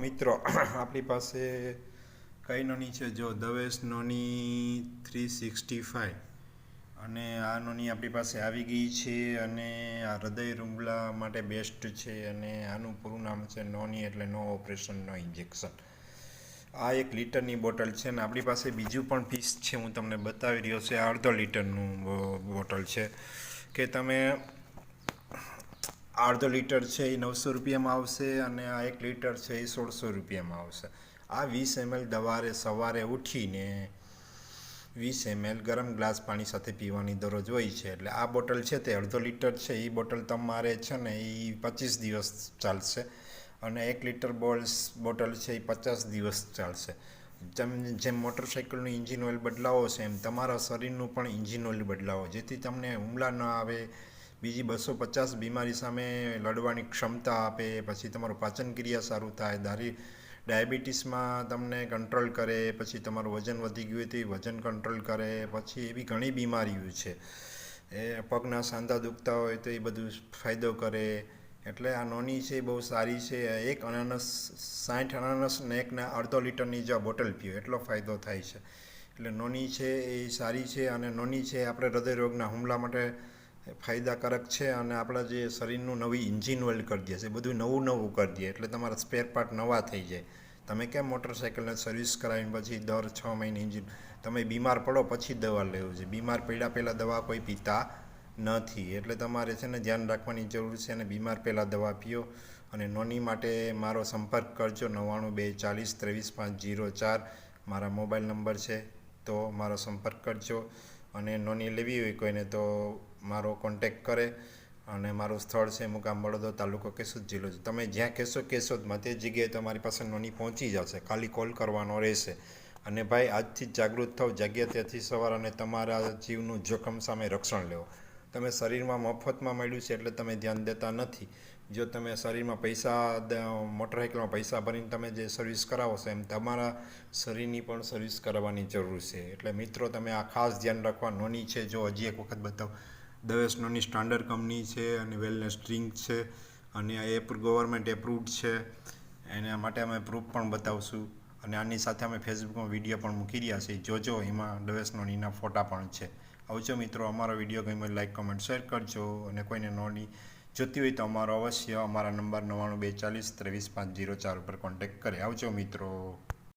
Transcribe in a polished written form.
મિત્રો આપણી પાસે કઈ નોની છે જો દવેશ નોની 365 અને આ નોની આપણી પાસે આવી ગઈ છે અને આ હૃદય રૂંબલા માટે બેસ્ટ છે અને આનું પૂરું નામ છે નોની એટલે નો ઓપરેશન નો ઇન્જેક્શન. આ 1 લીટરની બોટલ છે ને આપણી પાસે બીજું પણ પીસ છે, હું તમને બતાવી રહ્યો છે. આ અડધો લીટરનું બોટલ છે કે તમે અડધો લીટર છે એ 900 રૂપિયામાં આવશે અને આ 1 લીટર છે એ 1600 રૂપિયામાં આવશે. આ 20 ml સવારે ઉઠીને 20 ml ગરમ ગ્લાસ પાણી સાથે પીવાની દરરોજ હોય છે. એટલે આ બોટલ છે તે અડધો લીટર છે. એ બોટલ તમારે છે ને એ 25 દિવસ ચાલશે અને 1 લીટર બોટલ છે એ 50 દિવસ ચાલશે. જેમ મોટરસાઇકલનું ઇન્જિન ઓઇલ બદલાવો છે એમ તમારા શરીરનું પણ ઇન્જિન ઓઇલ બદલાવો, જેથી તમને હુમલા ન આવે, બીજી 250 બીમારી સામે લડવાની ક્ષમતા આપે, પછી તમારું પાચન ક્રિયા સારું થાય, ડાયાબિટીસમાં તમને કંટ્રોલ કરે, પછી તમારું વજન વધી ગયું હોય તો એ વજન કંટ્રોલ કરે, પછી એવી ઘણી બીમારીઓ છે. એ પગના સાંધા દુખતા હોય તો એ બધું ફાયદો કરે. એટલે આ નોની છે એ બહુ સારી છે. એક અનાનસ 60 અનાનસ ને એકના અડધો લીટરની જો બોટલ પીઓ એટલો ફાયદો થાય છે. એટલે નોની છે એ સારી છે અને નોની છે આપણે હૃદયરોગના હુમલા માટે ફાયદાકારક છે અને આપણા જે શરીરનું નવી ઇન્જિન ઓઇલ કરી દે છે, બધું નવું કરી દે એટલે તમારા સ્પેર પાર્ટ નવા થઈ જાય. તમે કેમ મોટરસાઇકલને સર્વિસ કરાવીને પછી દર 6 મહિને ઇન્જિન, તમે બીમાર પડો પછી દવા લેવું છે, બીમાર પડ્યા પહેલાં દવા કોઈ પીતા નથી. એટલે તમારે છે ને ધ્યાન રાખવાની જરૂર છે અને બીમાર પહેલાં દવા પીઓ. અને નોની માટે મારો સંપર્ક કરજો 9924033504 મારા મોબાઈલ નંબર છે, તો મારો સંપર્ક કરજો. અને નોની લેવી હોય કોઈને તો મારો કોન્ટેક કરે. અને મારું સ્થળ છે મુકામ બળોદરા, તાલુકો કેશોદ, જિલ્લો. તમે જ્યાં કહેશો કેશોદમાં તે જગ્યાએ તમારી પાસે નોની પહોંચી જશે, ખાલી કોલ કરવાનો રહેશે. અને ભાઈ આજથી જ જાગૃત થાવ, જાગ્યા ત્યાંથી સવાર અને તમારા જીવનું જોખમ સામે રક્ષણ લેવો. તમે શરીરમાં મફતમાં મળ્યું છે એટલે તમે ધ્યાન દેતા નથી. જો તમે શરીરમાં પૈસા, મોટરસાઇકલમાં પૈસા ભરીને તમે જે સર્વિસ કરાવો છો એમ તમારા શરીરની પણ સર્વિસ કરાવવાની જરૂર છે. એટલે મિત્રો તમે આ ખાસ ધ્યાન રાખવા. નોની છે જો હજી એક વખત બતાવો, દવેશ નોની સ્ટાન્ડર્ડ કંપની છે અને વેલનેસ ડ્રિંક છે અને એ ગવર્મેન્ટ એપ્રુવડ છે. એના માટે અમે પ્રૂફ પણ બતાવશું અને આની સાથે અમે ફેસબુકમાં વિડીયો પણ મૂકી રહ્યા છીએ, જોજો. એમાં દવેશ નોનીના ફોટા પણ છે. આવજો મિત્રો, અમારો વિડીયો ગમ્યો લાઈક કમેન્ટ શેર કરજો અને કોઈને નોની જોતી હોય તો અમારો અવશ્ય અમારા નંબર 9924033504 ઉપર કોન્ટેક્ટ કરે. આવજો મિત્રો.